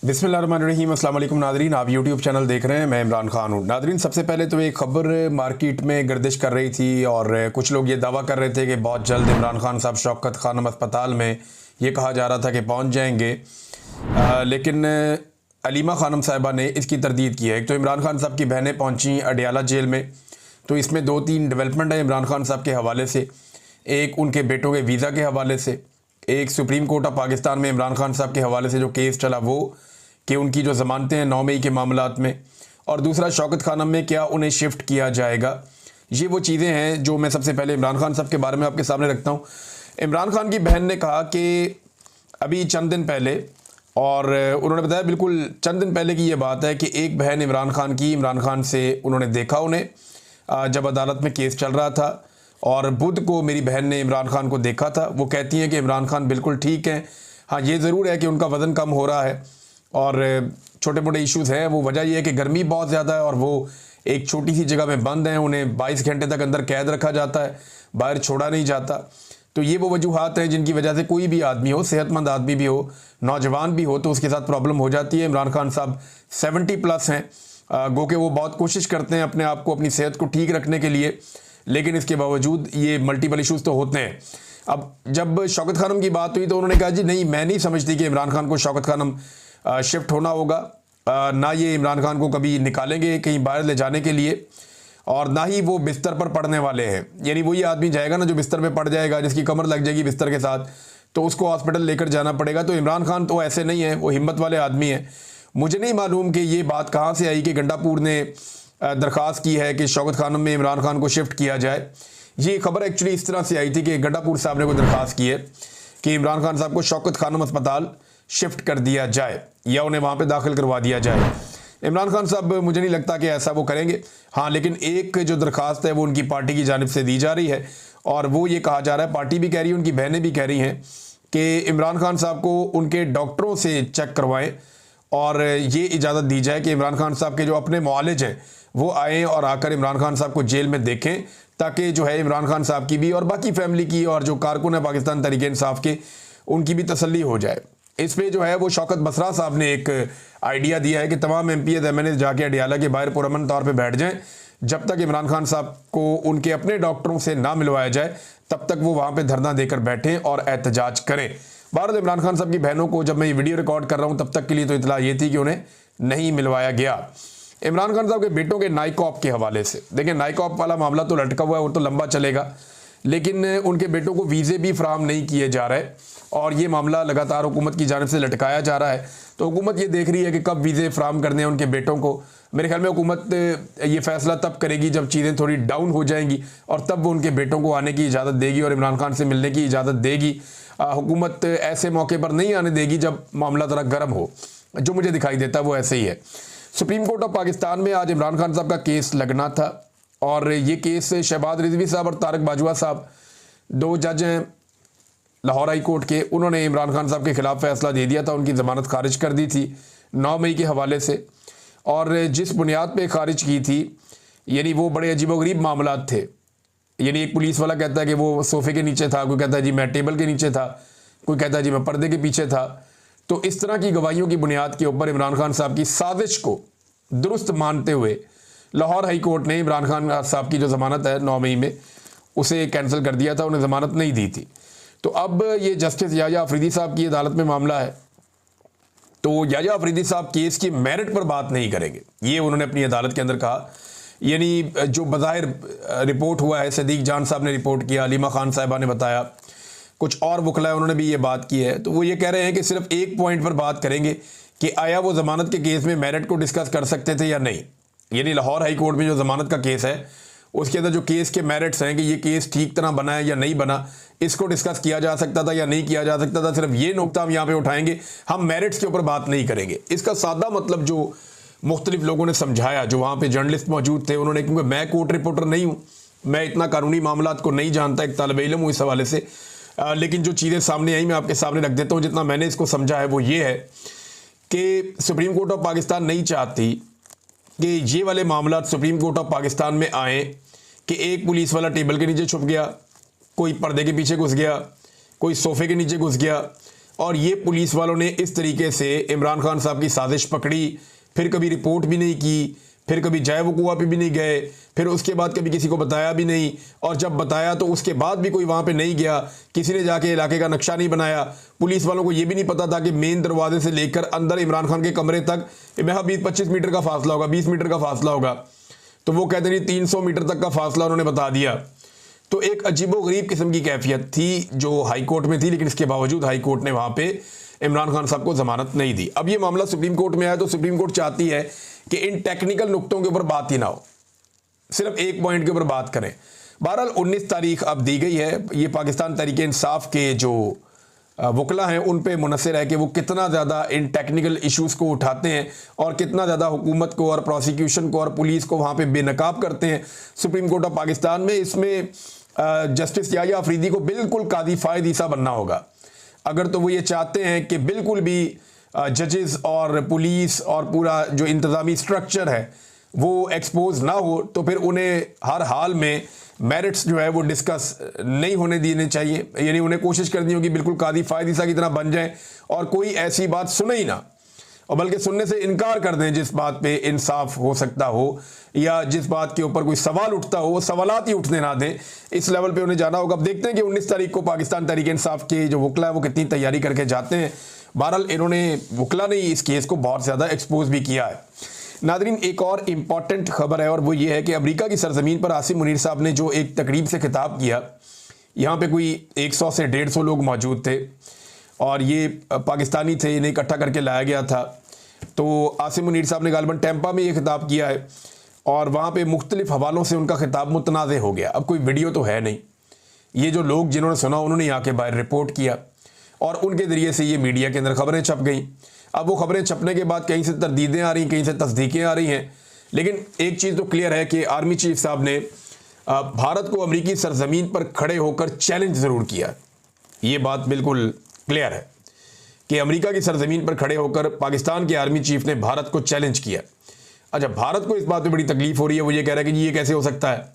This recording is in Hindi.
बिस्मिल्लाहिर्रहमानिर्रहीम। अस्सलाम वालेकुम नादरीन, आप यूट्यूब चैनल देख रहे हैं। मैं इमरान खान हूँ। नादरीन, सबसे पहले तो एक ख़बर मार्केट में गर्दिश कर रही थी और कुछ लोग ये दावा कर रहे थे कि बहुत जल्द इमरान खान साहब शौकत खानम अस्पताल में, ये कहा जा रहा था कि पहुँच जाएंगे, लेकिन अलीमा खानम साहिबा ने इसकी तरदीद की है। एक तो इमरान खान साहब की बहनें पहुँची अडियाला जेल में, तो इसमें 2-3 डेवलपमेंट है इमरान खान साहब के हवाले से। एक उनके बेटों के वीज़ा के हवाले से, एक सुप्रीम कोर्ट ऑफ पाकिस्तान में इमरान खान साहब के हवाले से जो केस चला वो, कि उनकी जो ज़मानतें हैं 9 मई के मामलात में, और दूसरा शौकत खानम में क्या उन्हें शिफ्ट किया जाएगा। ये वो चीज़ें हैं जो मैं सबसे पहले इमरान खान साहब के बारे में आपके सामने रखता हूँ। इमरान खान की बहन ने कहा कि अभी चंद दिन पहले, और उन्होंने बताया बिल्कुल चंद दिन पहले की ये बात है कि एक बहन इमरान खान की, इमरान खान से उन्होंने देखा उन्हें जब अदालत में केस चल रहा था, और बुध को मेरी बहन ने इमरान खान को देखा था। वो कहती हैं कि इमरान खान बिल्कुल ठीक हैं। हाँ, ये ज़रूर है कि उनका वज़न कम हो रहा है और छोटे मोटे इश्यूज़ हैं। वो वजह यह है कि गर्मी बहुत ज़्यादा है और वो एक छोटी सी जगह में बंद हैं। उन्हें 22 घंटे तक अंदर कैद रखा जाता है, बाहर छोड़ा नहीं जाता। तो ये वो वजूहात हैं जिनकी वजह से कोई भी आदमी हो, सेहतमंद आदमी भी हो, नौजवान भी हो, तो उसके साथ प्रॉब्लम हो जाती है। इमरान खान साहब 70+ हैं, गो के वो बहुत कोशिश करते हैं अपने आप को, अपनी सेहत को ठीक रखने के लिए, लेकिन इसके बावजूद ये मल्टीपल इश्यूज़ तो होते हैं। अब जब शौकत खानम की बात हुई तो उन्होंने कहा जी नहीं, मैं नहीं समझती कि इमरान खान को शौकत खानम शिफ्ट होना होगा, ना ये इमरान खान को कभी निकालेंगे कहीं बाहर ले जाने के लिए, और ना ही वो बिस्तर पर पड़ने वाले हैं। यानी वही आदमी जाएगा ना जो बिस्तर पे पड़ जाएगा, जिसकी कमर लग जाएगी बिस्तर के साथ, तो उसको हॉस्पिटल लेकर जाना पड़ेगा। तो इमरान खान तो ऐसे नहीं है, वो हिम्मत वाले आदमी हैं। मुझे नहीं मालूम कि ये बात कहाँ से आई कि गंडापुर ने दरख्वास्त की है कि शौकत खानम में इमरान खान को शिफ्ट किया जाए। ये खबर एक्चुअली इस तरह से आई थी कि गंडापुर साहब ने कोई दरख्वास्त की है कि इमरान खान साहब को शौकत खानम अस्पताल शिफ्ट कर दिया जाए या उन्हें वहाँ पे दाखिल करवा दिया जाए। इमरान खान साहब मुझे नहीं लगता कि ऐसा वो करेंगे। हाँ, लेकिन एक जो दरख्वास्त है वो उनकी पार्टी की जानिब से दी जा रही है, और वो ये कहा जा रहा है, पार्टी भी कह रही है, उनकी बहनें भी कह रही हैं कि इमरान खान साहब को उनके डॉक्टरों से चेक करवाएं और ये इजाज़त दी जाए कि इमरान खान साहब के जो अपने मुआलिज हैं वो आएँ और आकर इमरान खान साहब को जेल में देखें, ताकि जो है इमरान खान साहब की भी और बाकी फैमिली की और जो कारकुन है पाकिस्तान तहरीक इंसाफ के, उनकी भी तसल्ली हो जाए। इस पर जो है वो शौकत बसरा साहब ने एक आइडिया दिया है कि तमाम MPs MNAs जाके अडियाला के बाहर पुरअमन तौर पे बैठ जाएं, जब तक इमरान खान साहब को उनके अपने डॉक्टरों से ना मिलवाया जाए तब तक वो वहाँ पे धरना देकर बैठें और एहतजाज करें। बहरहाल इमरान खान साहब की बहनों को जब मैं ये वीडियो रिकॉर्ड कर रहा हूँ तब तक के लिए तो इतला ये थी कि उन्हें नहीं मिलवाया गया। इमरान खान साहब के बेटों के नाइकॉप के हवाले से, देखिए नाइकॉप वाला मामला तो लटका हुआ है, वो तो लंबा चलेगा, लेकिन उनके बेटों को वीज़े भी फराहम नहीं किए जा रहे और ये मामला लगातार हुकूमत की जानिब से लटकाया जा रहा है। तो हुकूमत ये देख रही है कि कब वीज़े फराहम करने हैं उनके बेटों को। मेरे ख्याल में हुकूमत ये फ़ैसला तब करेगी जब चीज़ें थोड़ी डाउन हो जाएंगी, और तब वो उनके बेटों को आने की इजाज़त देगी और इमरान खान से मिलने की इजाज़त देगी। हुकूमत ऐसे मौके पर नहीं आने देगी जब मामला ज़रा गर्म हो। जो मुझे दिखाई देता वो ऐसे ही है। सुप्रीम कोर्ट ऑफ पाकिस्तान में आज इमरान खान साहब का केस लगना था, और ये केस शहबाज रिजवी साहब और तारक बाजवा साहब, 2 जज हैं लाहौर हाई कोर्ट के, उन्होंने इमरान खान साहब के खिलाफ फैसला दे दिया था, उनकी ज़मानत खारिज कर दी थी 9 मई के हवाले से। और जिस बुनियाद पे खारिज की थी, यानी वो बड़े अजीबोगरीब मामलात थे। यानी एक पुलिस वाला कहता है कि वो सोफ़े के नीचे था, कोई कहता है जी मैं टेबल के नीचे था, कोई कहता है जी मैं पर्दे के पीछे था। तो इस तरह की गवाहियों की बुनियाद के ऊपर इमरान खान साहब की साजिश को दुरुस्त मानते हुए लाहौर हाई कोर्ट ने इमरान खान साहब की जो ज़मानत है 9 मई में, उसे कैंसिल कर दिया था, उन्हें ज़मानत नहीं दी थी। तो अब ये जस्टिस याह्या अफरीदी साहब की अदालत में मामला है, तो याह्या अफरीदी साहब केस की मेरिट पर बात नहीं करेंगे, ये उन्होंने अपनी अदालत के अंदर कहा। यानी जो बज़ाहिर रिपोर्ट हुआ है, सदीक जान साहब ने रिपोर्ट किया, अलीमा खान साहिबा ने बताया, कुछ और वकला उन्होंने भी ये बात की है, तो वो ये कह रहे हैं कि सिर्फ एक पॉइंट पर बात करेंगे कि आया वो ज़मानत के केस में मेरिट को डिस्कस कर सकते थे या नहीं। यानी लाहौर हाई कोर्ट में जो ज़मानत का केस है उसके अंदर जो केस के मेरिट्स हैं कि ये केस ठीक तरह बना है या नहीं बना, इसको डिस्कस किया जा सकता था या नहीं किया जा सकता था, सिर्फ ये नुकता हम यहाँ पे उठाएंगे, हम मेरिट्स के ऊपर बात नहीं करेंगे। इसका सादा मतलब जो मुख्तलिफ लोगों ने समझाया, जो वहाँ पे जर्नलिस्ट मौजूद थे, उन्होंने, क्योंकि मैं कोर्ट रिपोर्टर नहीं हूँ, मैं इतना कानूनी मामलात को नहीं जानता, एक तालिब इल्म हूँ इस हवाले से, लेकिन जो चीज़ें सामने आई मैं आपके सामने रख देता हूँ। जितना मैंने इसको समझा है वो ये है कि सुप्रीम कोर्ट ऑफ पाकिस्तान नहीं चाहती कि ये वाले मामला सुप्रीम कोर्ट ऑफ पाकिस्तान में आए कि एक पुलिस वाला टेबल के नीचे छुप गया, कोई पर्दे के पीछे घुस गया, कोई सोफ़े के नीचे घुस गया, और ये पुलिस वालों ने इस तरीके से इमरान खान साहब की साजिश पकड़ी, फिर कभी रिपोर्ट भी नहीं की, फिर कभी जय वकुआ पे भी नहीं गए, फिर उसके बाद कभी किसी को बताया भी नहीं, और जब बताया तो उसके बाद भी कोई वहाँ पे नहीं गया, किसी ने जाके इलाके का नक्शा नहीं बनाया। पुलिस वालों को ये भी नहीं पता था कि मेन दरवाजे से लेकर अंदर इमरान खान के कमरे तक महज 20-25 मीटर का फासला होगा, 20 मीटर का फासला होगा, तो वो कहते नहीं 300 मीटर तक का फासला उन्होंने बता दिया। तो एक अजीबोगरीब किस्म की कैफियत थी जो हाई कोर्ट में थी, लेकिन इसके बावजूद हाई कोर्ट ने वहाँ पे इमरान खान साहब को जमानत नहीं दी। अब ये मामला सुप्रीम कोर्ट में आया तो सुप्रीम कोर्ट चाहती है कि इन टेक्निकल नुक्तों के ऊपर बात ही ना हो, सिर्फ एक पॉइंट के ऊपर बात करें। बहरहाल 19 तारीख अब दी गई है, ये पाकिस्तान तहरीक इंसाफ के जो वकला हैं उन पे मुनसर है कि वो कितना ज़्यादा इन टेक्निकल इश्यूज़ को उठाते हैं और कितना ज़्यादा हुकूमत को और प्रोसिक्यूशन को और पुलिस को वहाँ पे बेनकाब करते हैं। सुप्रीम कोर्ट ऑफ पाकिस्तान में इसमें जस्टिस याह्या अफरीदी को बिल्कुल कादी फायद ईसा बनना होगा। अगर तो वो ये चाहते हैं कि बिल्कुल भी जजेस और पुलिस और पूरा जो इंतज़ामी स्ट्रक्चर है वो एक्सपोज ना हो, तो फिर उन्हें हर हाल में मेरिट्स जो है वो डिस्कस नहीं होने देने चाहिए, यानी उन्हें कोशिश करनी होगी बिल्कुल कादी फायद ईसा की तरह बन जाए और कोई ऐसी बात सुने ही ना, और बल्कि सुनने से इनकार कर दें जिस बात पे इंसाफ हो सकता हो या जिस बात के ऊपर कोई सवाल उठता हो वो सवालात ही उठने ना दें। इस लेवल पे उन्हें जाना होगा। अब देखते हैं कि 19 तारीख को पाकिस्तान तहरीक इंसाफ के जो वकला है वो कितनी तैयारी करके जाते हैं। बहरहाल इन्होंने वकला ने इस केस को बहुत ज़्यादा एक्सपोज भी किया है। नादरीन, एक और इम्पॉर्टेंट खबर है और वो ये है कि अमेरिका की सरजमीन पर आसिम मुनीर साहब ने जो एक तकरीब से खिताब किया, यहाँ पे कोई 100 से 150 लोग मौजूद थे और ये पाकिस्तानी थे, इन्हें इकट्ठा करके लाया गया था। तो आसिम मुनीर साहब ने गालिबन टैंपा में ये खिताब किया है और वहाँ पे मुख्तलिफ हवालों से उनका खिताब मुतनाज़ हो गया। अब कोई वीडियो तो है नहीं, ये जो लोग जिन्होंने सुना उन्होंने यहाँ के बाहर रिपोर्ट किया और उनके ज़रिए से ये मीडिया के अंदर खबरें छप गई। अब वो खबरें छपने के बाद कहीं से तरदीदें आ रही हैं, कहीं से तस्दीकें आ रही हैं, लेकिन एक चीज़ तो क्लियर है कि आर्मी चीफ साहब ने भारत को अमरीकी सरजमीन पर खड़े होकर चैलेंज ज़रूर किया। ये बात बिल्कुल क्लियर है कि अमेरिका की सरजमीन पर खड़े होकर पाकिस्तान के आर्मी चीफ ने भारत को चैलेंज किया। अच्छा, भारत को इस बात पे बड़ी तकलीफ हो रही है, वो ये कह रहा है कि जी ये कैसे हो सकता है,